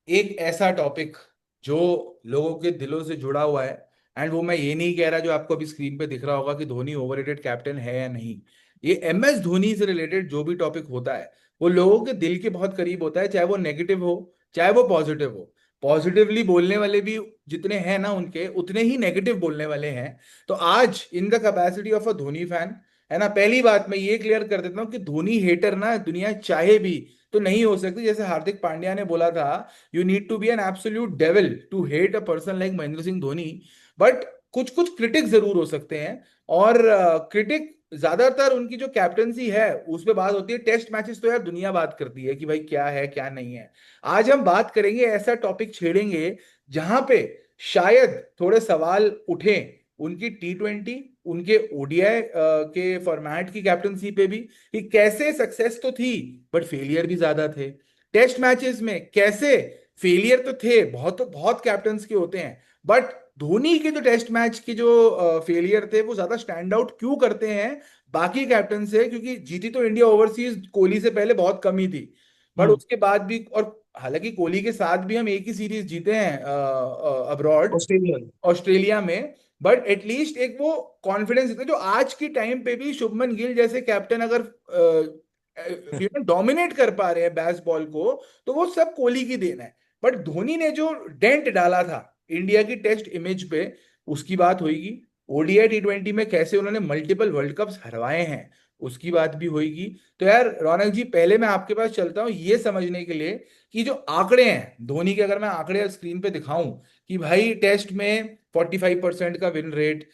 एक ऐसा टॉपिक जो लोगों के दिलों से जुड़ा हुआ है। एंड वो मैं ये नहीं कह रहा जो आपको अभी स्क्रीन पे दिख रहा होगा कि धोनी ओवररेटेड कैप्टन है या नहीं। ये MS धोनी से रिलेटेड जो भी टॉपिक होता है वो लोगों के दिल के बहुत करीब होता है, चाहे वो नेगेटिव हो चाहे वो पॉजिटिव हो। पॉजिटिवली बोलने वाले भी जितने हैं ना उनके उतने ही नेगेटिव बोलने वाले हैं। तो आज in the capacity of a Dhoni fan, है ना, पहली बात मैं ये क्लियर कर देता हूँ कि धोनी हेटर ना दुनिया चाहे भी तो नहीं हो सकती। जैसे हार्दिक पांड्या ने बोला था, you need to be an absolute devil to hate a person like Mahendra Singh Dhoni. But कुछ कुछ क्रिटिक जरूर हो सकते हैं। और क्रिटिक ज्यादातर उनकी जो कैप्टनसी है उस पे बात होती है। टेस्ट मैचेस तो यार दुनिया बात करती है कि भाई क्या है क्या नहीं है। आज हम बात करेंगे, ऐसा टॉपिक छेड़ेंगे जहां पे शायद थोड़े सवाल उठे उनकी T20, उनके ODI के फॉर्मेट की कैप्टनसी पे भी, कि कैसे सक्सेस तो थी बट फेलियर भी ज्यादा थे। टेस्ट मैचेस में कैसे फेलियर तो थे, बहुत बहुत कैप्टन्स के होते हैं, बट धोनी के जो टेस्ट मैच के जो फेलियर थे वो ज्यादा स्टैंड आउट क्यों करते हैं बाकी कैप्टन से? क्योंकि जीती तो इंडिया ओवरसीज कोहली से पहले बहुत कम ही थी, बट हम्म। उसके बाद भी, और हालांकि कोहली के साथ भी हम एक ही सीरीज जीते हैं अब्रॉड, ऑस्ट्रेलिया। ऑस्ट्रेलिया में। बट एटलीस्ट एक वो कॉन्फिडेंस है जो आज की टाइम पे भी शुभमन गिल जैसे कैप्टन अगर डोमिनेट कर पा रहे हैं बैस बॉल को, तो वो सब कोहली की देन है। बट धोनी ने जो डेंट डाला था इंडिया की टेस्ट इमेज पे, उसकी बात होगी। ODI T20 में कैसे उन्होंने मल्टीपल वर्ल्ड कप्स हरवाए हैं, उसकी बात भी होगी। तो यार रौनक जी, पहले मैं आपके पास चलता हूँ ये समझने के लिए कि जो आंकड़े हैं धोनी के, अगर मैं आंकड़े स्क्रीन पे दिखाऊं कि भाई टेस्ट में 45% का विन रेट,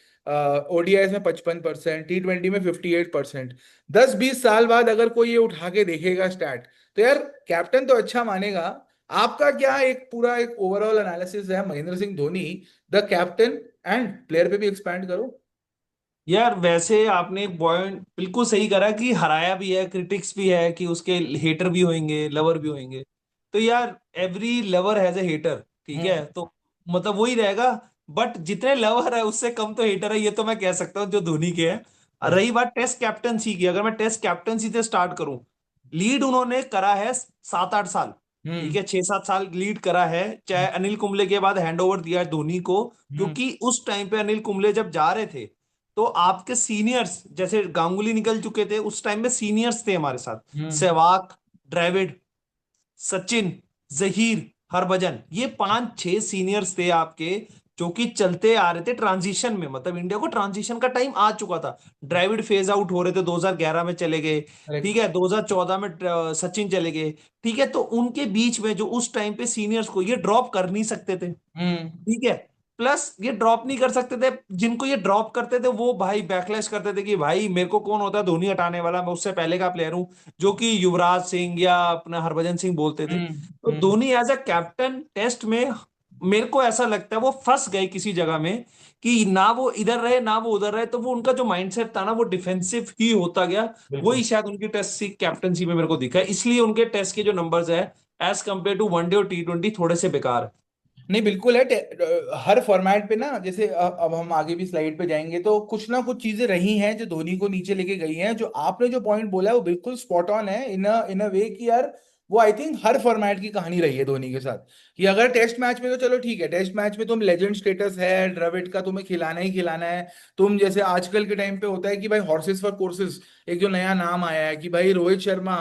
ODIs में 55%, T20 में 58%, 10-20 साल बाद अगर कोई ये उठा के देखेगा स्टैट, तो यार कैप्टन तो अच्छा मानेगा। आपका क्या एक पूरा एक ओवरऑल एनालिसिस है Mahendra Singh Dhoni the captain and player पे भी एक्सपैंड करो। यार वैसे आपने एक पॉइंट बिल्कुल सही करा कि हराया भी है, क्रिटिक्स भी है कि उसके हेटर भी होंगे, लवर भी होंगे। तो यार every lover has a hater, ठीक हम्म। है? तो मतलब वही रहेगा। बट जितने लवर है उससे कम तो हेटर है, ये तो मैं कह सकता हूँ जो धोनी के हैं। और बस। रही बात टेस्ट कैप्टनसी की, अगर मैं टेस्ट कैप्टनसी से स्टार्ट करूं, लीड उन्होंने करा है 7-8 साल। ठीक हम्म। है, 6-7 साल लीड करा है, चाहे अनिल कुंबले के बाद हैंड ओवर दिया है धोनी को। हम्म। क्योंकि उस टाइम पे अनिल कुंबले जब जा रहे थे तो आपके सीनियर्स जैसे गांगुली निकल चुके थे, उस टाइम में सीनियर्स थे हमारे साथ। हम्म। सहवाग, द्रविड़, सचिन, जहीर, हरभजन, ये 5-6 सीनियर्स थे आपके, जो कि चलते आ रहे थे ट्रांजिशन में। मतलब इंडिया को ट्रांजिशन का टाइम आ चुका था। द्रविड़ फेज आउट हो रहे थे, 2011 में चले गए। करेक्ट। ठीक है, 2014 में सचिन चले गए। ठीक है, तो उनके बीच में जो उस टाइम पे सीनियर्स को ये ड्रॉप कर नहीं सकते थे। हम्म। ठीक है, प्लस ये ड्रॉप नहीं कर सकते थे। जिनको ये ड्रॉप करते थे वो भाई बैकलैश करते थे कि भाई मेरे को कौन होता है धोनी हटाने वाला, मैं उससे पहले का प्लेयर हूं। जो कि युवराज सिंह या अपना हरभजन सिंह बोलते थे। हम्म। तो hmm. Dhoni as a captain test में, मेरे को ऐसा लगता है वो फंस गए किसी जगह में, कि ना वो इधर रहे ना वो उधर रहे। तो वो उनका जो माइंडसेट था ना, वो डिफेंसिव ही होता गया। बिल्कुल। वही शायद उनकी टेस्ट कैप्टनसी में मेरे को दिखा है, इसलिए उनके टेस्ट के जो नंबर्स है एज कंपेयर टू वनडे और T20 थोड़े से बेकार है। नहीं बिल्कुल है। हर फॉर्मेट पे ना, जैसे अब हम आगे भी स्लाइड पे जाएंगे तो कुछ ना कुछ चीजें रही हैं जो धोनी को नीचे लेके गई हैं। जो आपने जो पॉइंट बोला है वो बिल्कुल स्पॉट ऑन है इन अ वे कि यार वो आई थिंक हर फॉर्मेट की कहानी रही है धोनी के साथ। कि अगर टेस्ट मैच में तो चलो ठीक है, टेस्ट मैच में तुम लेजेंड स्टेटस है द्रविड़ का, तुम्हें खिलाना ही खिलाना है। तुम जैसे आजकल के टाइम पे होता है कि भाई हॉर्सेस फॉर कोर्सेस, एक जो नया नाम आया है कि भाई रोहित शर्मा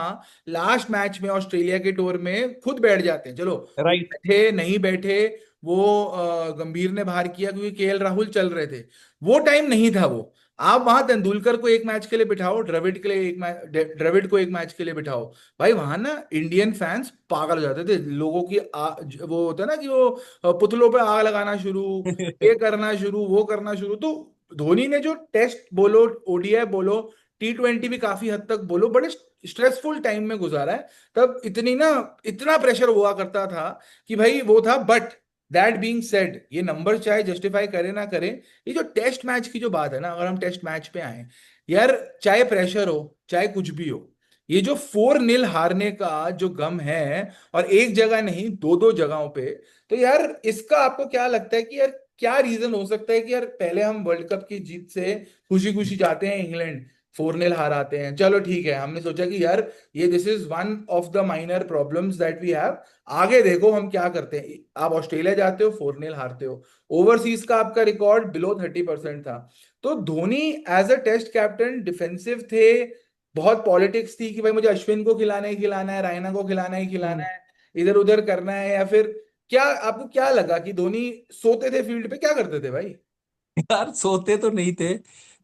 लास्ट मैच में ऑस्ट्रेलिया के टूर में खुद बैठ जाते हैं। चलो वो राइट। बैठे नहीं बैठे, वो गंभीर ने बाहर किया क्योंकि KL राहुल चल रहे थे, वो टाइम नहीं था वो। आप वहां तेंदुलकर को एक मैच के लिए बिठाओ, द्रविड़ के लिए एक मैच, द्रविड़ को एक मैच के लिए बिठाओ, भाई वहां ना इंडियन फैंस पागल हो जाते थे लोगों की वो होता है ना कि वो पुतलों पे आग लगाना शुरू, ये करना शुरू वो करना शुरू। तो धोनी ने जो टेस्ट बोलो, ODI बोलो, T20 भी काफी हद तक बोलो, बड़े स्ट्रेसफुल टाइम में गुजारा है। तब इतनी ना, इतना प्रेशर हुआ करता था कि भाई वो था। बट दैट बीइंग सेड, ये नंबर चाहे जस्टिफाई करे ना करे, ये जो टेस्ट मैच की जो बात है ना, अगर हम टेस्ट मैच पे आए यार, चाहे प्रेशर हो चाहे कुछ भी हो, ये जो 4-0 हारने का जो गम है, और एक जगह नहीं दो दो जगहों पे, तो यार इसका आपको क्या लगता है कि यार क्या रीजन हो सकता है कि यार पहले हम वर्ल्ड कप की जीत से खुशी खुशी जाते हैं इंग्लैंड, 4-0 हार आते हैं, चलो ठीक है, हमने सोचा कि यार ये this is one of the minor problems that we have, आगे देखो हम क्या करते हैं। आप ऑस्ट्रेलिया जाते हो, 4-0 हारते हो, ओवरसीज का आपका रिकॉर्ड बिलो 30% था। तो Dhoni as a test captain defensive थे, बहुत पॉलिटिक्स थी कि भाई मुझे अश्विन को खिलाना ही खिलाना है, रायना को खिलाना ही खिलाना हम्म। है, इधर उधर करना है, या फिर क्या आपको क्या लगा कि धोनी सोते थे फील्ड पे, क्या करते थे भाई? यार सोते तो नहीं थे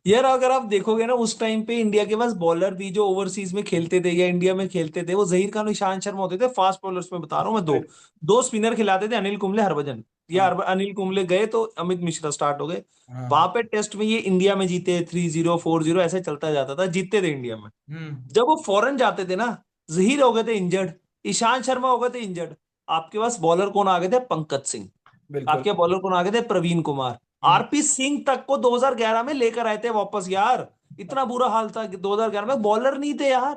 यार। अगर आप देखोगे ना उस टाइम पे इंडिया के पास बॉलर भी जो ओवरसीज में खेलते थे या इंडिया में खेलते थे, वो जहीर खान, ईशांत शर्मा होते थे फास्ट बॉलर्स में, बता रहा हूँ मैं। दो दो स्पिनर खिलाते थे, अनिल कुंबले, हरभजन। या हाँ अनिल कुंबले गए तो अमित मिश्रा स्टार्ट हो गए। वहां हाँ। पे टेस्ट में ये इंडिया में जीते 3-0 4-0 ऐसे चलता जाता था, जीतते थे इंडिया में। हम्म। जब वो फॉरेन जाते थे ना, जहीर हो गए थे इंजर्ड, ईशांत शर्मा हो गए थे इंजर्ड, आपके पास बॉलर कौन आ गए थे? पंकज सिंह। बिल्कुल। आपके बॉलर कौन आ गए थे? प्रवीण कुमार। हम्म। आरपी सिंह तक को 2011 में लेकर आए थे वापस यार। इतना बुरा हाल था कि 2011 में बॉलर नहीं थे यार,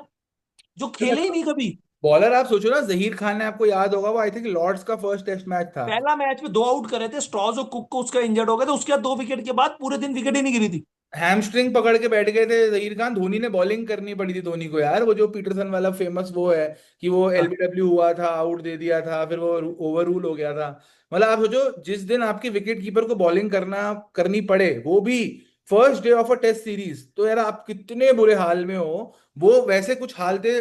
जो खेले ही नहीं कभी। बॉलर आप सोचो ना, जहीर खान ने, आपको याद होगा वो आई थिंक लॉर्ड्स का फर्स्ट टेस्ट मैच था। पहला मैच में 2 आउट करे थे, स्ट्रॉज और कुक को, उसका इंजर्ड हो गया था, उसके बाद 2 विकेट के बाद पूरे दिन विकेट ही नहीं गिरी थी। हैमस्ट्रिंग पकड़ के बैठ गए थे जहीर खान, धोनी ने बॉलिंग करनी पड़ी थी धोनी को यार, वो जो पीटरसन वाला फेमस वो है कि वो हाँ। एलबीडब्ल्यू हुआ था, आउट दे दिया था, फिर वो ओवर रूल हो गया था। मतलब आप सोचो जिस दिन आपके विकेट कीपर को बॉलिंग करना करनी पड़े, वो भी first day of a test series, तो यार आप कितने बुरे हाल में हो। वो वैसे कुछ हाल थे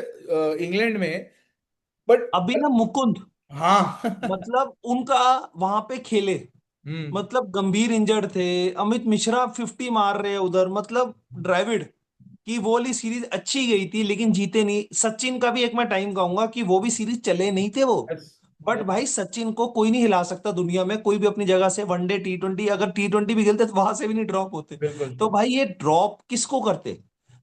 इंग्लैंड में, बट अभी ना मुकुंद, हाँ मतलब उनका वहां पे खेले, हम्म। मतलब गंभीर इंजर्ड थे। अमित मिश्रा 50 मार रहे हैं उधर, मतलब ड्राविड की वो वाली सीरीज अच्छी गई थी लेकिन जीते नहीं। सचिन का भी एक मैं टाइम कहूंगा कि वो भी सीरीज चले नहीं थे वो। यस। बट भाई सचिन को कोई नहीं हिला सकता दुनिया में, कोई भी अपनी जगह से, वनडे T20, अगर T20 भी खेलते तो वहां से भी नहीं ड्रॉप होते। बिल्कुल। तो भाई ये ड्रॉप किसको करते?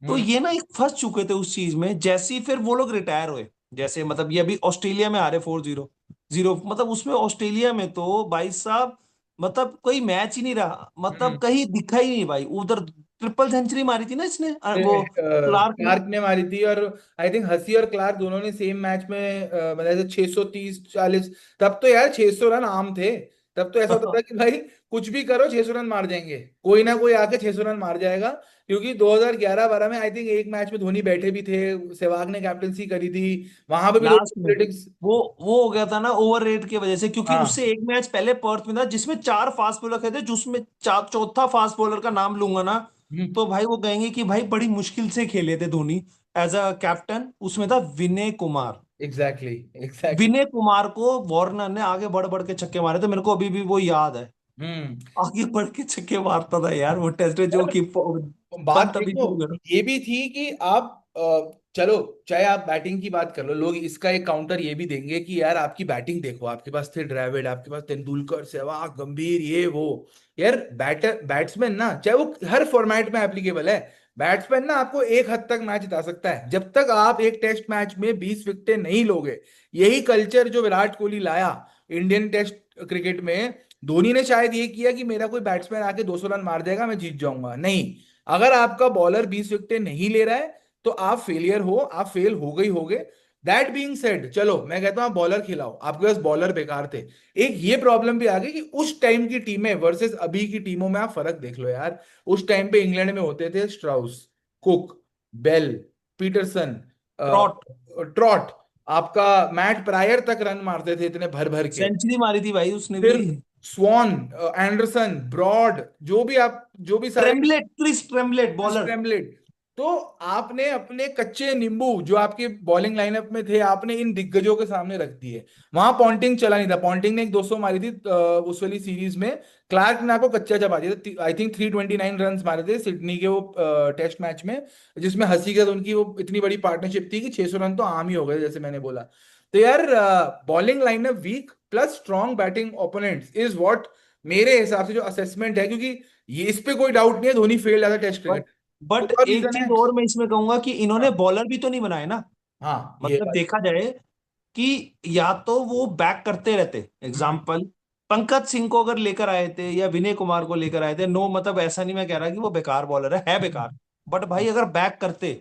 तो हम्म। ये ना एक फंस चुके थे उस चीज में, जैसे ही फिर वो लोग रिटायर हुए। जैसे मतलब ये अभी ऑस्ट्रेलिया में आ रहे 4-0, मतलब उसमें ऑस्ट्रेलिया में तो भाई साहब, मतलब कोई मैच ही नहीं रहा, मतलब हम्म। कहीं दिखा ही नहीं भाई उधर। ट्रिपल सेंचुरी मारी थी ना इसने, वो क्लार्क ने। क्लार्क ने मारी थी, और आई थिंक हसी और क्लार्क दोनों ने सेम मैच में मतलब 630-40। तब तो यार 600 रन आम थे। तब तो ऐसा होता था कि भाई कुछ भी करो 600 रन मार जाएंगे, कोई ना कोई आके 600 रन मार जाएगा। क्योंकि 2011-12 में आई थिंक एक मैच में धोनी बैठे भी थे, सहवाग ने कैप्टनसी करी थी, वहां पे भी थोड़ी लास्ट में पॉलिटिक्स। वो हो गया था ना ओवर रेट की वजह से, क्योंकि हाँ। उससे एक मैच पहले पर्थ में था जिसमें 4 फास्ट बॉलर खेले थे, जिसमें चौथा फास्ट बॉलर का नाम लूंगा ना हम्म। तो भाई वो कहेंगे कि भाई बड़ी मुश्किल से खेले थे धोनी एज अ कैप्टन। उसमें था विनय कुमार। Exactly exactly. विनय कुमार को वार्नर ने आगे बढ़ बढ़ के छक्के मारे थे, मेरे को अभी भी वो याद है। हम्म। आगे बढ़ के छक्के मारता था यार वो टेस्ट में, जो कि बात पंत अभी देखो, शुरू करो। ये भी थी कि आप चलो, चाहे आप बैटिंग की बात कर लो, लोग इसका एक काउंटर ये भी देंगे कि यार आपकी बैटिंग देखो, आपके पास थे द्रविड़, आपके पास तेंदुलकर, सहवाग, गंभीर, ये वो। यार बैट्समैन ना, चाहे वो हर फॉर्मेट में एप्लीकेबल है, बैट्समैन ना आपको एक हद तक मैच जिता सकता है, जब तक आप एक टेस्ट मैच में 20 विकेटें नहीं लोगे। यही कल्चर जो विराट कोहली लाया इंडियन टेस्ट क्रिकेट में, धोनी ने शायद ये किया कि मेरा कोई बैट्समैन आके 200 रन मार जाएगा मैं जीत जाऊंगा, नहीं। अगर आपका बॉलर 20 विकेटें नहीं ले रहा है, तो आप फेलियर हो, आप फेल हो गई होगे। दैट बीइंग सेड, चलो मैं कहता हूं आप बॉलर खिलाओ, आपके पास बॉलर बेकार थे। एक ये प्रॉब्लम भी आ गई कि उस टाइम की टीमें वर्सेस अभी की टीमों में आप फर्क देख लो यार। उस टाइम पे इंग्लैंड में होते थे Strauss, Cook, Bell, Pietersen, Trott Trott, आपका मैट प्रायर तक रन मारते थे इतने भर भर के। सेंचुरी मारी थी भाई उसने भी। फिर स्वॉन, एंडरसन, ब्रॉड, जो भी आप, जो भी सारे, ट्रेम्बलेट, क्रिस ट्रेम्बलेट बॉलर। स्क्रैम्बलेड। तो आपने अपने कच्चे नींबू जो आपके बॉलिंग लाइनअप में थे, आपने इन दिग्गजों के सामने रख दिए। वहां पॉन्टिंग चला नहीं था, पॉन्टिंग ने एक 200 मारी थी उस वाली सीरीज में। क्लार्क ने आपको कच्चा चबा दिया था, आई थिंक 329 रन मारे थे सिडनी के वो टेस्ट मैच में, जिसमें हंसी के साथ उनकी वो इतनी बड़ी पार्टनरशिप थी कि 600 रन तो आम ही हो गए, जैसे मैंने बोला। तो यार bowling lineup weak plus strong batting opponents is what, मेरे हिसाब से जो असेसमेंट है, क्योंकि ये इस पे कोई डाउट नहीं है, Dhoni fail as test but cricket. But एक और एक रीजन है। चीज और मैं इसमें कहूंगा कि इन्होंने हाँ बॉलर भी तो नहीं बनाए ना। हाँ, ये मतलब बात। देखा जाए कि या तो वो बैक करते रहते, हम्म। एग्जाम्पल पंकज सिंह को अगर लेकर आए थे या विनय कुमार को लेकर आए थे, नो मतलब ऐसा नहीं मैं कह रहा कि वो बेकार बॉलर है बेकार। बट भाई अगर बैक करते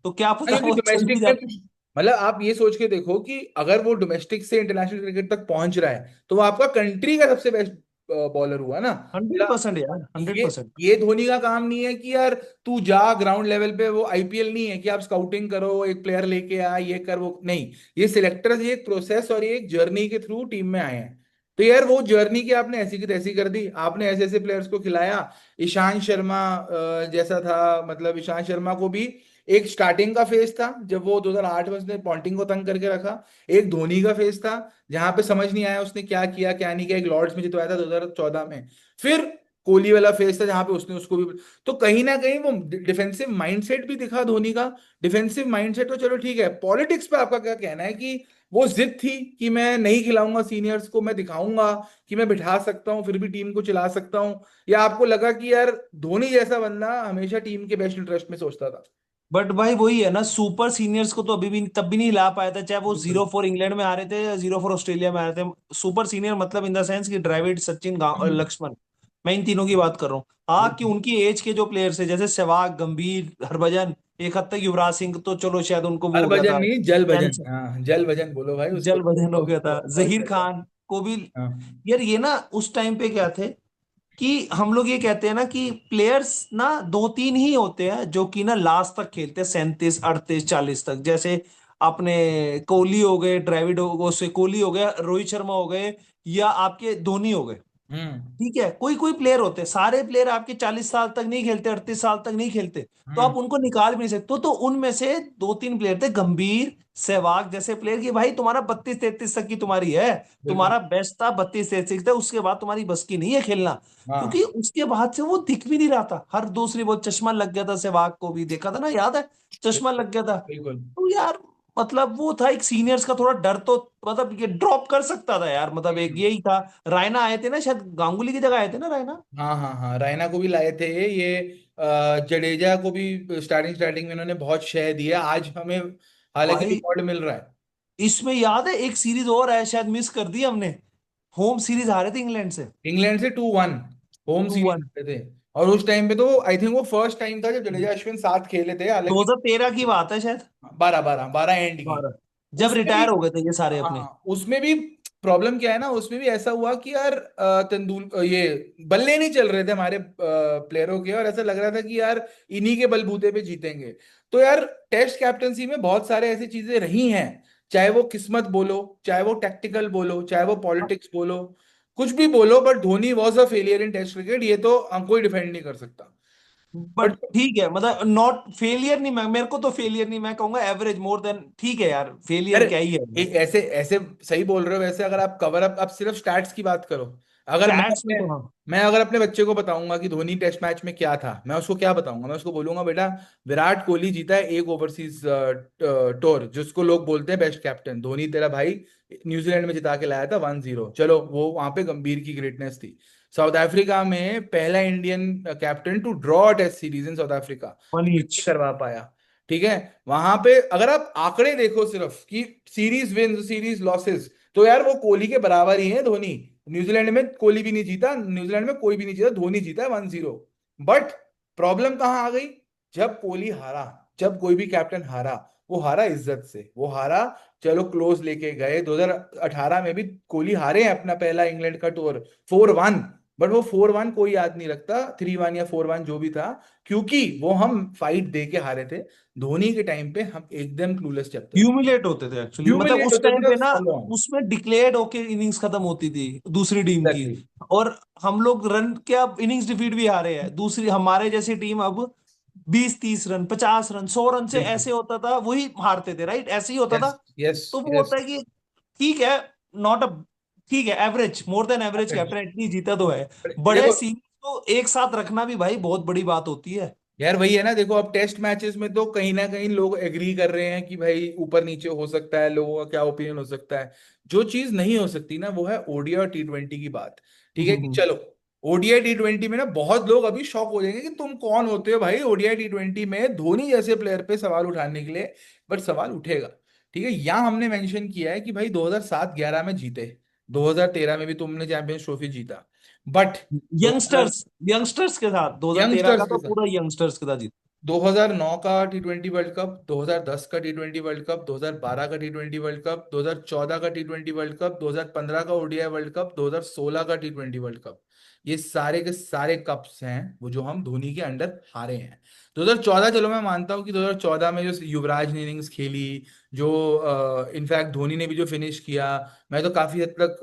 तो क्या पता क्योंकि वो चल भी डोमेस्टिक में जाता। कुछ, मतलब आप ये सोच के देखो कि अगर वो डोमेस्टिक से इंटरनेशनल क्रिकेट तक पहुंच रहा है, तो वो आपका कंट्री का सबसे बेस्ट बॉलर हुआ ना। 100% यार, ये 100%। ये धोनी का काम नहीं है कि यार तू जा ग्राउंड लेवल पे, वो आईपीएल नहीं है कि आप स्काउटिंग करो, एक प्लेयर लेके आ, ये कर वो नहीं। ये सिलेक्टर्स, ये एक प्रोसेस और ये एक जर्नी के थ्रू टीम में आए हैं। तो यार वो जर्नी की आपने ऐसी की तैसी कर दी, आपने ऐसे ऐसे प्लेयर्स को खिलाया। ईशांत शर्मा जैसा था, मतलब ईशांत शर्मा को भी एक स्टार्टिंग का फेज था जब वो 2008 में उसने पॉन्टिंग को तंग करके रखा। एक धोनी का फेज था जहां पे समझ नहीं आया उसने क्या किया क्या नहीं किया, एक लॉर्ड्स में जितवाया था 2014 में। फिर कोहली वाला फेज था जहां पे उसने उसको भी, तो कहीं ना कहीं वो डिफेंसिव माइंडसेट भी दिखा धोनी का। डिफेंसिव माइंडसेट तो चलो ठीक है, पॉलिटिक्स पे आपका क्या कहना है कि वो जिद थी कि मैं नहीं खिलाऊंगा सीनियर्स को, मैं दिखाऊंगा कि मैं बिठा सकता हूँ फिर भी टीम को चला सकता हूँ, या आपको लगा कि यार धोनी जैसा बंदा हमेशा टीम के बेस्ट इंटरेस्ट में सोचता था? बट भाई वही है ना, सुपर सीनियर्स को तो अभी भी तब भी नहीं ला पाया था, चाहे वो बिल्कुल। 0-4 इंग्लैंड में आ रहे थे या 0-4 ऑस्ट्रेलिया में आ रहे थे। सुपर सीनियर मतलब इन द सेंस कि द्रविड़, सचिन, लक्ष्मण, मैं इन तीनों की बात कर रहा हूँ। हाँ, कि उनकी एज के जो प्लेयर्स है जैसे सहवाग, गंभीर, हरभजन, एक हद तक युवराज सिंह, तो चलो शायद उनको वो हो गया हरभजन था नहीं, जल भजन, कैंसर, हाँ जल भजन बोलो भाई उसको। जल भजन हो गया था, बहुत जहीर पैसा। खान को भी। हाँ। यार ये ना उस टाइम पे क्या थे कि हम लोग ये कहते हैं ना कि प्लेयर्स ना दो तीन ही होते हैं जो कि ना लास्ट तक खेलते हैं, 37, 38, 40 तक। जैसे अपने कोहली हो गए, द्रविड हो गए, उससे कोहली हो गया, रोहित शर्मा हो गए, या आपके धोनी हो गए। हम्म। ठीक है, कोई कोई प्लेयर होते हैं, सारे प्लेयर आपके 40 साल तक नहीं खेलते, 38 साल तक नहीं खेलते, तो हम्म। आप उनको निकाल भी नहीं सकते। तो उनमें से दो तीन प्लेयर थे, गंभीर, सहवाग जैसे प्लेयर, की भाई तुम्हारा 32-33 तक की तुम्हारी है, बिल्कुल। तुम्हारा बेस्ट था 32-33 था, उसके बाद तुम्हारी बस की नहीं है खेलना। क्योंकि हाँ। उसके बाद से वो दिख भी नहीं रहा था, हर दूसरी बॉल चश्मा लग गया था, सहवाग को भी देखा था ना, याद है, चश्मा लग गया था। बिल्कुल। तो यार मतलब वो था एक सीनियर्स का थोड़ा डर, तो मतलब ये ड्रॉप कर सकता था यार, मतलब एक यही था। रायना आए थे ना, शायद गांगुली की जगह आए थे ना रायना। हाँ हाँ हाँ, रैना को भी लाए थे ये। जडेजा को भी स्टार्टिंग स्टार्टिंग में इन्होंने बहुत शय दिया, आज हमें हालांकि भाई रिकॉर्ड मिल रहा है। इसमें याद है एक सीरीज और है, शायद मिस कर दी हमने, होम सीरीज हारे थे इंग्लैंड से, इंग्लैंड से 2-1 होम टू सीरीज वन हारे थे। और उस टाइम पे तो आई थिंक वो फर्स्ट टाइम था जब जडेजा अश्विन साथ खेले थे, हालांकि 2013 की बात है शायद, 12-12 एंड की। 12, जब उसमें भी, रिटायर हो गए थे ये सारे अपने। हाँ उसमें भी प्रॉब्लम क्या है ना, उसमें भी ऐसा हुआ कि यार ये बल्ले नहीं चल रहे थे हमारे प्लेयरों के, और ऐसा लग रहा था कि यार इन्हीं के बलबूते पे जीतेंगे। तो यार टेस्ट कैप्टनसी में बहुत सारे ऐसी चीजें रही हैं, चाहे वो किस्मत बोलो, चाहे वो टैक्टिकल बोलो, चाहे वो पॉलिटिक्स बोलो, कुछ भी बोलो, but Dhoni was a failure in test cricket, ये तो कोई डिफेंड नहीं कर सकता। बट बट ठीक है, मतलब नॉट फेलियर नहीं, मैं मेरे को तो फेलियर नहीं, मैं कहूंगा एवरेज, मोर देन ठीक है यार, यार फेलियर क्या ही है यार। ऐसे ऐसे सही बोल रहे हो, वैसे अगर आप कवर अप, आप सिर्फ स्टैट्स की बात करो, अगर मैं स्टैट्स में अपने तो हाँ। मैं अगर अपने बच्चे को बताऊंगा कि धोनी टेस्ट मैच में क्या था, मैं उसको क्या बताऊंगा? मैं उसको बोलूंगा बेटा, विराट कोहली जीता है एक ओवरसीज टूर, जिसको लोग बोलते हैं बेस्ट कैप्टन, धोनी तेरा भाई न्यूजीलैंड में जिता के लाया था 1-0, चलो वो वहां पे गंभीर की ग्रेटनेस थी। साउथ अफ्रीका में पहला Indian captain to draw test series in South Africa, मनीच। नहीं करवा पाया। ठीक है, वहां पे अगर आप आंकड़े देखो सिर्फ कि सीरीज विन सीरीज लॉसेस, तो यार वो कोहली के बराबर ही है धोनी। न्यूजीलैंड में कोहली भी नहीं जीता, न्यूजीलैंड में कोई भी नहीं जीता, धोनी जीता है 1-0। बट प्रॉब्लम कहाँ आ गई? जब कोहली हारा, जब कोई भी कैप्टन हारा, वो हारा इज्जत से, वो हारा, चलो क्लोज लेके गए। 2018 में भी कोहली हारे हैं अपना पहला इंग्लैंड का टूर 4-1, बट वो 4-1 कोई याद नहीं रखता, 3-1 या 4-1 जो भी था, क्योंकि वो हम फाइट दे के हारे थे। धोनी के टाइम पे हम एकदम क्लूलेस चलते थे, ह्यूमिलेट होते थे एक्चुअली, मतलब ह्यूमिलेट उस होते टाइम थे पे और ना, फॉलो ऑन। उसमें डिक्लेयर्ड होके इनिंग्स खत्म होती थी दूसरी टीम की, एग्जैक्टली। और हम लोग रन क्या इनिंग्स डिफीट भी हारे हैं, दूसरी हमारे जैसी टीम अब 20-30 रन, 50 रन, 100 रन से बिल्कुल। ऐसे होता था, वही हारते थे, राइट, ऐसे ही होता था। यस। यस। तो वो यस। होता है कि ठीक है, नॉट अ, ठीक है, average, more than average captain, at least जीता तो है। बड़े देखो सीरीज को एक साथ रखना भी भाई बहुत बड़ी बात होती है। यार, वही है ना, देखो अब टेस्ट मैचेस में तो कहीं ना कहीं लोग एग्री कर रहे हैं कि भाई ऊपर नीचे हो सकता है, लोगों का क्या ओपिनियन हो सकता है। जो चीज नहीं हो सकती ना, वो है ओडीआई और टी20 की बात। ठीक है कि हम्म। चलो, ओडीआई टी20 में ना बहुत लोग अभी शॉक हो जाएंगे कि तुम कौन होते हो भाई ओडीआई टी20 में धोनी जैसे प्लेयर पे सवाल उठाने के लिए। बट सवाल उठेगा। ठीक है, यहाँ हमने मेंशन किया है कि भाई 2007-11 में जीते, 2013 में भी तुमने चैंपियंस ट्रॉफी जीता, बट यंगस्टर्स, यंगस्टर्स के साथ 2013 का यंगस्टर्स के तो साथ, पूरा यंगस्टर्स के साथ जीता। 2009 का T20 वर्ल्ड कप, 2010 का T20 वर्ल्ड कप, 2012 का T20 वर्ल्ड कप, 2014 का T20 वर्ल्ड कप, 2015 का ओडीआई वर्ल्ड कप, 2016 का T20 वर्ल्ड कप, ये सारे के सारे कप्स हैं वो जो हम धोनी के अंडर हारे हैं। 2014, चलो मैं मानता हूँ कि 2014 में जो युवराज ने इनिंग्स खेली, जो इनफैक्ट धोनी ने भी जो फिनिश किया, मैं तो काफी हद तक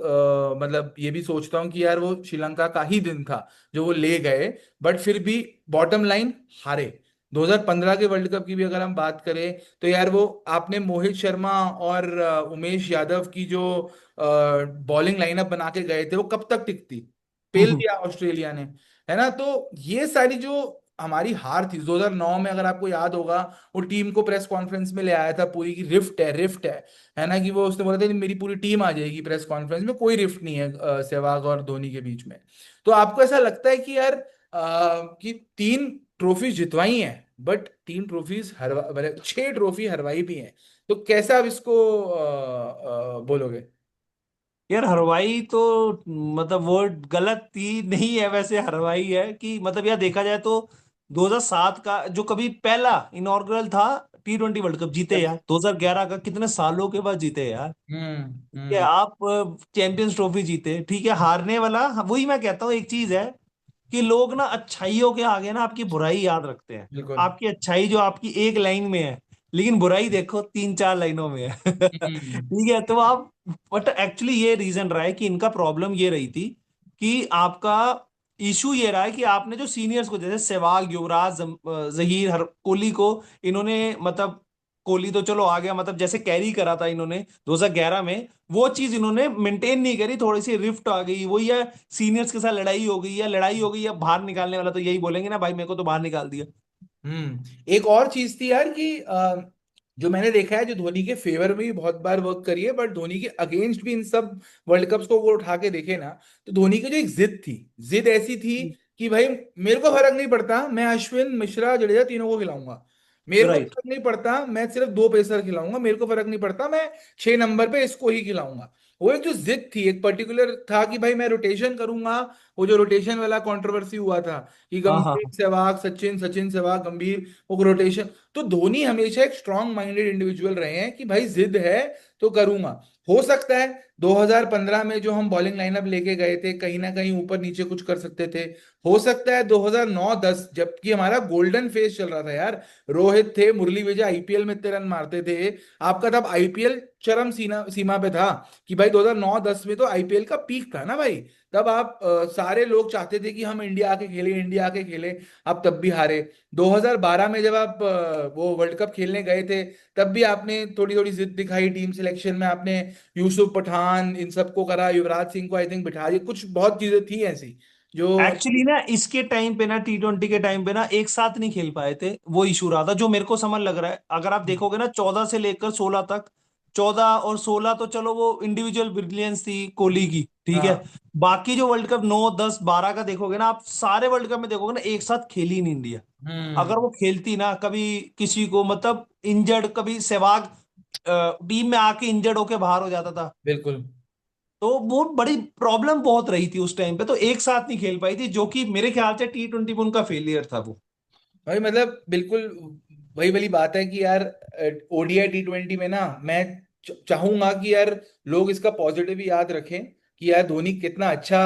मतलब ये भी सोचता हूँ कि यार वो श्रीलंका का ही दिन था जो वो ले गए, बट फिर भी बॉटम लाइन हारे। 2015 के वर्ल्ड कप की भी अगर हम बात करें तो यार वो आपने मोहित शर्मा और उमेश यादव की जो बॉलिंग लाइनअप बना के गए थे वो कब तक टिकती, पेल दिया ऑस्ट्रेलिया ने, है ना। तो ये सारी जो हमारी हार थी 2009 में, अगर आपको याद होगा, वो टीम को प्रेस कॉन्फ्रेंस में ले आया था पूरी की रिफ्ट है, रिफ्ट है ना, कि वो उसने बोला था कि मेरी पूरी टीम आ जाएगी प्रेस कॉन्फ्रेंस में, कोई रिफ्ट नहीं है सहवाग और धोनी के बीच में। तो आपको ऐसा लगता है कि यार कि 3 ट्रॉफी जितवाई हैं, बट 3 ट्रॉफीज हरवा मतलब 6 ट्रॉफी हरवाई भी हैं, तो कैसे आप इसको बोलोगे? यार हरवाई तो मतलब वर्ड गलत ही नहीं है, वैसे हरवाई है कि मतलब यार देखा जाए तो 2007 का जो कभी पहला इनॉग्रल था T20 वर्ल्ड कप जीते यार, 2011 का कितने सालों के बाद जीते यार। हम्म। ठीक है, आप चैंपियंस ट्रॉफी जीते, ठीक है, हारने वाला वही मैं कहता हूँ एक चीज है कि लोग ना अच्छाइयों के आगे ना आपकी बुराई याद रखते हैं। बिल्कुल। आपकी अच्छाई जो आपकी एक लाइन में है, लेकिन बुराई देखो 3-4 लाइनों में है। हम्म। ठीक है, तो आप, बट एक्चुअली ये रीजन रहा है कि इनका प्रॉब्लम ये रही थी कि आपका इशू ये रहा है कि आपने जो सीनियर्स को जैसे सहवाग, युवराज, जहीर, हर कोहली को इन्होंने मतलब, कोहली तो चलो आ गया, मतलब जैसे कैरी करा था इन्होंने 2011 में, वो चीज इन्होंने मेंटेन नहीं करी, थोड़ी सी रिफ्ट आ गई, वही है, सीनियर्स के साथ लड़ाई हो गई, या लड़ाई हो गई या बाहर निकालने वाला तो यही बोलेंगे ना भाई मेरे को तो बाहर निकाल दिया। एक और चीज थी यार कि जो मैंने देखा है जो धोनी के फेवर में भी बहुत बार वर्क करी है, बट धोनी के अगेंस्ट भी इन सब वर्ल्ड कप्स को वो उठा के देखे ना, तो धोनी की जो एक जिद थी, जिद ऐसी थी कि भाई मेरे को फर्क नहीं पड़ता, मैं अश्विन, मिश्रा, जडेजा तीनों को खिलाऊंगा, मेरे को राइट। फर्क नहीं पड़ता मैं सिर्फ 2 पेसर खिलाऊंगा, मेरे को फर्क नहीं पड़ता मैं 6 नंबर पे इसको ही खिलाऊंगा। वो एक जो जिद थी, एक पर्टिकुलर था कि भाई मैं रोटेशन करूंगा। वो जो रोटेशन वाला कंट्रोवर्सी हुआ था कि हाँ हाँ गंभीर, हाँ। सहवाग, सचिन, सचिन, सहवाग, गंभीर, वो रोटेशन, तो धोनी हमेशा एक स्ट्रांग माइंडेड इंडिविजुअल रहे हैं कि भाई जिद है तो करूंगा। हो सकता है 2015 में जो हम बॉलिंग लाइनअप लेके गए थे कहीं ना कहीं ऊपर नीचे कुछ कर सकते थे। हो सकता है 2009-10 जबकि हमारा गोल्डन फेज चल रहा था यार, रोहित थे, मुरली विजय आईपीएल में इतने रन मारते थे, आपका तब आईपीएल चरम सीमा सीमा पे था कि भाई 2009-10 में तो आईपीएल का पीक था ना भाई। तब आप सारे लोग चाहते थे कि हम इंडिया आके खेले, इंडिया आके खेले, आप तब भी हारे। 2012 में जब आप वो वर्ल्ड कप खेलने गए थे, तब भी आपने थोड़ी थोड़ी जिद दिखाई टीम सिलेक्शन में, आपने यूसुफ पठान इन सबको करा, युवराज सिंह को आई थिंक बिठा दिया, कुछ बहुत चीजें थी ऐसी जो। एक्चुअली ना इसके टाइम पे ना T20 के टाइम पे ना एक साथ नहीं खेल पाए थे, वो इशू रहा था जो मेरे को समझ लग रहा है। अगर आप देखोगे ना 14 से लेकर 16 तक, 14 और 16 तो चलो वो इंडिविजुअल ब्रिलियंस थी कोहली की, ठीक है। हाँ। बाकी जो वर्ल्ड कप 9, 10, 12 का देखोगे ना, आप सारे वर्ल्ड कप में देखोगे ना एक साथ खेली नहीं इंडिया। हम्म। अगर वो खेलती ना कभी किसी को मतलब इंजर्ड, कभी सहवाग टीम में आके इंजर्ड होके बाहर हो जाता था, बिल्कुल। तो वो बड़ी प्रॉब्लम बहुत रही थी उस टाइम पे, तो एक साथ नहीं खेल पाई थी, जो कि मेरे ख्याल से T20 में उनका फेलियर था वो। भाई मतलब बिल्कुल वही वाली बात है कि यार ओडीआई T20 में ना मैं चाहूंगा कि यार लोग इसका पॉजिटिव ही याद रखें कि यार धोनी कितना अच्छा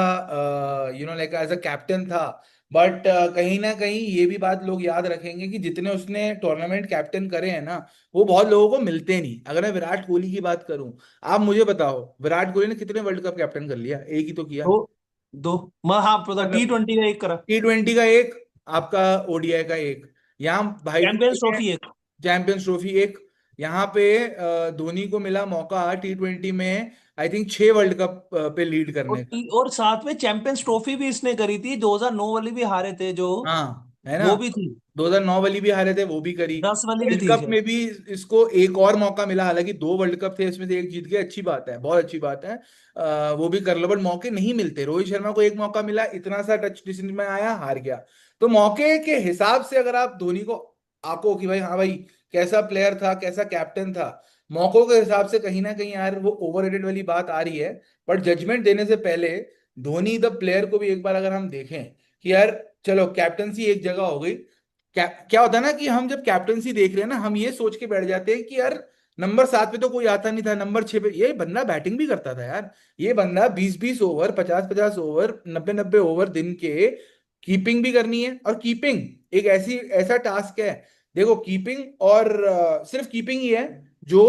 लाइक एज अ कैप्टन था। बट कहीं ना कहीं ये भी बात लोग याद रखेंगे कि जितने उसने टूर्नामेंट कैप्टन करे हैं ना, वो बहुत लोगों को मिलते नहीं। अगर मैं विराट कोहली की बात करूं, आप मुझे बताओ विराट कोहली ने कितने वर्ल्ड कप कैप्टन कर लिया? एक ही तो किया। तो दो, हाँ मतलब मतलब T20 का एक करा, T20 का एक, आपका ओडीआई का एक, यहाँ भाई चैंपियंस ट्रॉफी एक, चैंपियंस ट्रॉफी एक, यहाँ पे धोनी को मिला मौका T20 में आई थिंक 6 वर्ल्ड कप पे लीड करने का। और साथ में चैंपियंस ट्रॉफी भी इसने करी थी, 2009 वाली भी हारे थे जो, हाँ, है ना। वो भी थी, 2009 वाली भी हारे थे, वो भी करी। 10 वाली भी वर्ल्ड थी कप शायद। में भी इसको एक और मौका मिला, हालांकि 2 वर्ल्ड कप थे इसमें से एक जीत गया, अच्छी बात है, बहुत अच्छी बात है। वो भी कर लो, बट मौके नहीं मिलते। रोहित शर्मा को एक मौका मिला, इतना सा टच डिस्टेंस में आया, हार गया। तो मौके के हिसाब से अगर आप धोनी को आको कि भाई हाँ भाई कैसा प्लेयर था, कैसा कैप्टन था, मौकों के हिसाब से कहीं ना कहीं यार वो ओवररेटेड वाली बात आ रही है। बट जजमेंट देने से पहले धोनी द प्लेयर को भी एक बार अगर हम देखें कि यार चलो कैप्टनसी एक जगह हो गई, क्या होता है ना कि हम जब कैप्टनसी देख रहे हैं ना, हम ये सोच के बैठ जाते हैं कि यार नंबर 7 पे तो कोई आता नहीं था, नंबर 6 पे ये बंदा बैटिंग भी करता था यार। ये बंदा 20-20 ओवर, 50-50 ओवर, 90-90 ओवर दिन के कीपिंग भी करनी है। और कीपिंग एक ऐसा टास्क है, देखो कीपिंग और सिर्फ कीपिंग ही है जो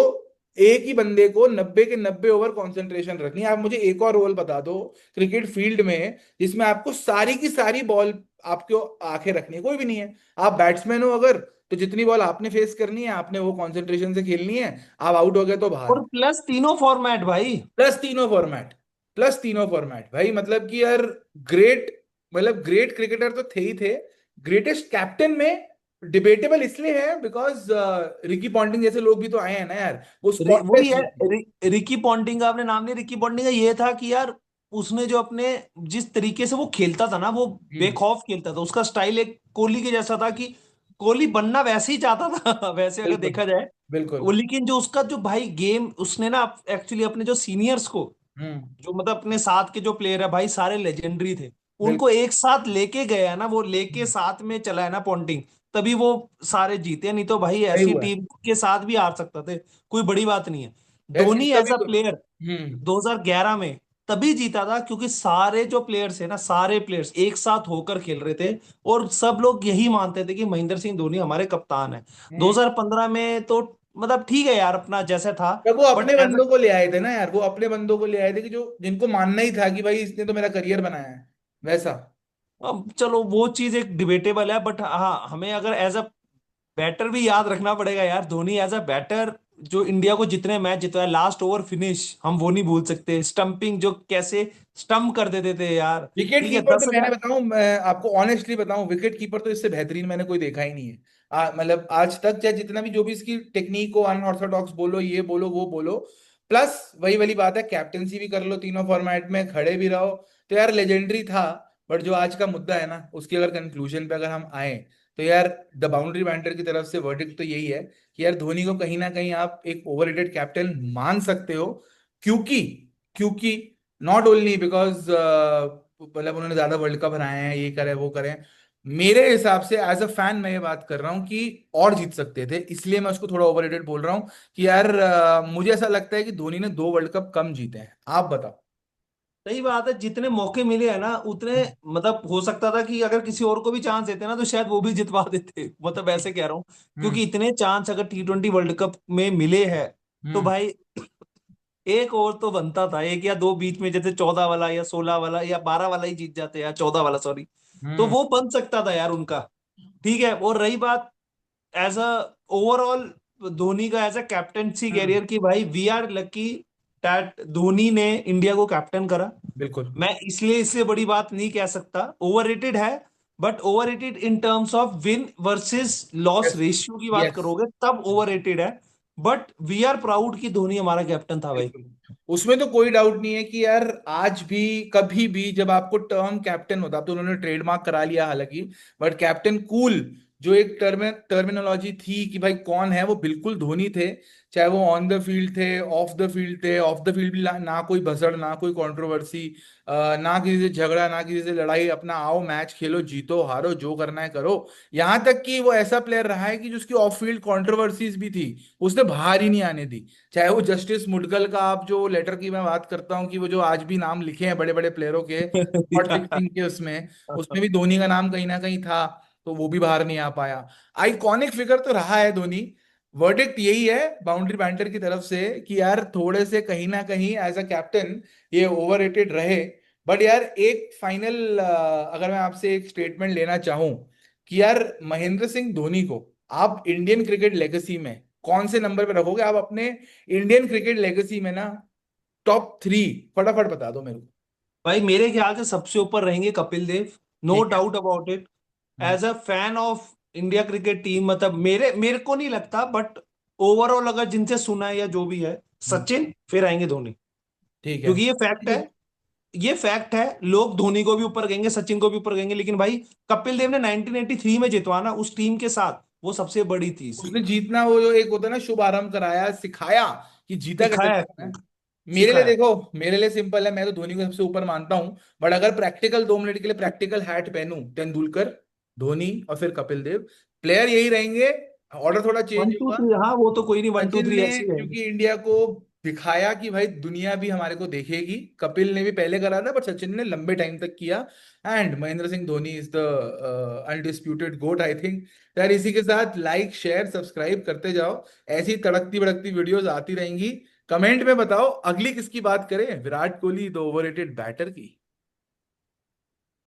एक ही बंदे को 90 के 90 ओवर कंसंट्रेशन रखनी है। आप मुझे एक और रोल बता दो क्रिकेट फील्ड में जिसमें आपको सारी की सारी बॉल आपको आंखें रखनी है, कोई भी नहीं है। आप बैट्समैन हो अगर, तो जितनी बॉल आपने फेस करनी है आपने वो कंसंट्रेशन से खेलनी है। आप आउट हो गए तो बाहर। और प्लस तीनों फॉर्मेट भाई। प्लस तीनों फॉर्मेट भाई, मतलब कि यार ग्रेट, मतलब ग्रेट क्रिकेटर तो थे ही थे। ग्रेटेस्ट कैप्टन में डिबेटेबल इसलिए है बिकॉज रिकी पॉन्टिंग जैसे लोग भी तो आए हैं ना यार, वो वही स्पॉटलेस है। जो थे। रिकी पॉन्टिंग का आपने नाम लिया, रिकी पॉन्टिंग का ये था कि यार उसने जो अपने जिस तरीके से वो खेलता था ना, वो हम्म। बेखौफ खेलता था। उसका स्टाइल एक कोहली के जैसा था कि कोहली बनना वैसे ही चाहता था वैसे अगर बिल्कुल देखा जाए। बिल्कुल। वो लेकिन जो उसका जो भाई गेम उसने ना एक्चुअली अपने जो सीनियर्स को, हम्म। जो मतलब अपने साथ के जो प्लेयर है भाई सारे लेजेंडरी थे, उनको बिल्कुल। एक साथ लेके गया है ना, वो लेके हम्म, साथ में चला है ना पॉन्टिंग, तभी वो सारे जीते। नहीं तो भाई सही ऐसी हुआ है। टीम के साथ भी हार सकते थे, कोई बड़ी बात नहीं है। यार धोनी इससे एज भी अ तो। प्लेयर हम्म। 2011 में तभी जीता था क्योंकि सारे जो प्लेयर्स है ना, सारे प्लेयर्स एक साथ होकर खेल रहे थे। और सब लोग यही मानते थे कि महेंद्र सिंह धोनी हमारे कप्तान है। हम्म। 2015 में तो मतलब ठीक है यार, अपना जैसा था। जब वो बट अपने एज बंदों को ले आए थे ना यार, वो अपने बंदों को ले आए थे कि जो जिनको मानना ही था कि भाई इसने तो मेरा करियर बनाया है, वैसा। अब चलो वो चीज एक डिबेटेबल है, बट हाँ हमें अगर एज अ बैटर भी याद रखना पड़ेगा यार, धोनी एज अ बैटर जो इंडिया को जितने मैच जितवाया, लास्ट ओवर फिनिश हम वो नहीं भूल सकते। स्टंपिंग जो कैसे स्टंप कर देते थे यार। विकेट ठीक है कीपर तो दस मैंने हजार बताऊं, मैं आपको ऑनेस्टली बताऊं, विकेट कीपर तो इससे बेहतरीन मैंने कोई देखा ही नहीं है। मतलब आज तक चाहे जितना भी जो भी इसकी टेक्निक हो, अनऑर्थोडॉक्स बोलो, ये बोलो वो बोलो, प्लस वही वाली बात है, कैप्टेंसी भी कर लो, तीनों फॉर्मेट में खड़े भी रहो, तो यार लेजेंडरी था। बट जो आज का मुद्दा है ना, उसकी अगर कंक्लूजन पे अगर हम आए, तो यार द बाउंड्री बैंटर की तरफ से वर्डिक्ट तो यही है कि यार धोनी को कहीं ना कहीं आप एक ओवररेटेड कैप्टन मान सकते हो। क्योंकि क्योंकि नॉट ओनली बिकॉज मतलब उन्होंने ज्यादा वर्ल्ड कप हराए हैं, ये करे वो करें। मेरे हिसाब से एज अ फैन मैं ये बात कर रहा हूँ कि और जीत सकते थे, इसलिए मैं उसको थोड़ा ओवररेटेड बोल रहा हूँ कि यार मुझे ऐसा लगता है कि धोनी ने 2 वर्ल्ड कप कम जीते हैं। आप बताओ। सही बात है, जितने मौके मिले हैं ना उतने, मतलब हो सकता था कि अगर किसी और को भी चांस देते ना तो शायद वो भी जितवा देते मतलब ऐसे कह रहा हूँ। हम्म। क्योंकि इतने चांस अगर T20 वर्ल्ड कप में मिले हैं तो हम्म। भाई एक और तो बनता था, एक या दो बीच में, जैसे 14 वाला या 16 वाला या 12 वाला ही जीत जाते, या 14 वाला सॉरी। तो हम्म। वो बन सकता था यार उनका। ठीक है, और रही बात एज अ ओवरऑल धोनी का as a captaincy hmm. Career की, भाई we are lucky that Dhoni ने इंडिया को कैप्टन करा। बिल्कुल। मैं इसलिए इससे बड़ी बात नहीं कह सकता, ओवररेटेड है। But overrated in terms of win versus loss yes. Ratio की बात यस। करोगे तब ओवररेटेड है। बट वी आर प्राउड कि धोनी हमारा कैप्टन था भाई। बिल्कुल। उसमें तो कोई डाउट नहीं है कि यार आज भी कभी भी जब आपको टर्म कैप्टन होता, अब तो उन्होंने ट्रेडमार्क करा लिया हालांकि, बट कैप्टन कूल जो एक टर्मिनोलॉजी थी कि भाई कौन है, वो बिल्कुल धोनी थे। चाहे वो ऑन द फील्ड थे, ऑफ द फील्ड थे, ऑफ द फील्ड भी ना कोई भसड़, ना कोई कंट्रोवर्सी, ना किसी से झगड़ा, ना किसी से लड़ाई, अपना आओ मैच खेलो, जीतो हारो जो करना है करो। यहां तक कि वो ऐसा प्लेयर रहा है कि जिसकी ऑफ फील्ड कंट्रोवर्सीज भी थी, उसने बाहर ही नहीं आने दी। चाहे वो जस्टिस मुडगल का, आप जो लेटर की मैं बात करता हूँ कि वो जो आज भी नाम लिखे हैं बड़े बड़े प्लेयरों के स्पॉट फिक्सिंग के, उसमें उसमें भी धोनी का नाम कहीं ना कहीं था, तो वो भी बाहर नहीं आ पाया। आइकॉनिक फिगर तो रहा है धोनी। वर्डिक्ट यही है बाउंड्री बैंटर की तरफ से कि यार थोड़े से कहीं ना कहीं एज अ कैप्टन ये ओवररेटेड रहे। बट यार एक फाइनल अगर मैं आपसे एक स्टेटमेंट लेना चाहूं कि यार महेंद्र सिंह धोनी को आप इंडियन क्रिकेट लेगेसी में कौन से नंबर पे रखोगे, आप अपने इंडियन क्रिकेट लेगेसी में ना, टॉप 3 फटाफट बता दो मेरे को। भाई मेरे ख्याल से सबसे ऊपर रहेंगे कपिल देव, नो ठीक है। Doubt about it. Hmm. As a fan of India cricket team, मतलब मेरे मेरे को नहीं लगता, बट ओवरऑल अगर जिनसे सुना है या जो भी है, हम्म। सचिन फिर आएंगे धोनी। ठीक है। क्योंकि ये फैक्ट है, ये फैक्ट है। लोग धोनी को भी ऊपर कहेंगे, सचिन को भी ऊपर कहेंगे, लेकिन भाई कपिल देव ने 1983 में जितवाना उस टीम के साथ, वो सबसे बड़ी चीज उसने जीतना, वो जो एक होता है ना शुभ आरंभ कराया, सिखाया कि जीता कैसे सिखाया जाता है। है, मेरे लिए सिखाया। देखो, मेरे लिए सिंपल है, मैं तो धोनी को सबसे ऊपर मानता हूं। बट अगर प्रैक्टिकल 2 मिनट के लिए प्रैक्टिकल हैट पहनूं, तेंदुलकर, धोनी और फिर कपिल देव, प्लेयर यही रहेंगे, ऑर्डर थोड़ा वन चेंज टू होगा। थ्री हाँ, वो तो कोई नहीं, वन टू सचिन थ्री ने ऐसी है। क्योंकि इंडिया को दिखाया कि भाई दुनिया भी हमारे को देखेगी, कपिल ने भी पहले करा था, पर सचिन ने लंबे टाइम तक किया। And Mahendra Singh Dhoni is the undisputed GOAT I think. यार इसी के साथ लाइक शेयर सब्सक्राइब करते जाओ, ऐसी तड़कती भड़कती वीडियोस आती रहेंगी। कमेंट में बताओ अगली किसकी बात करें, Virat Kohli the overrated batter की।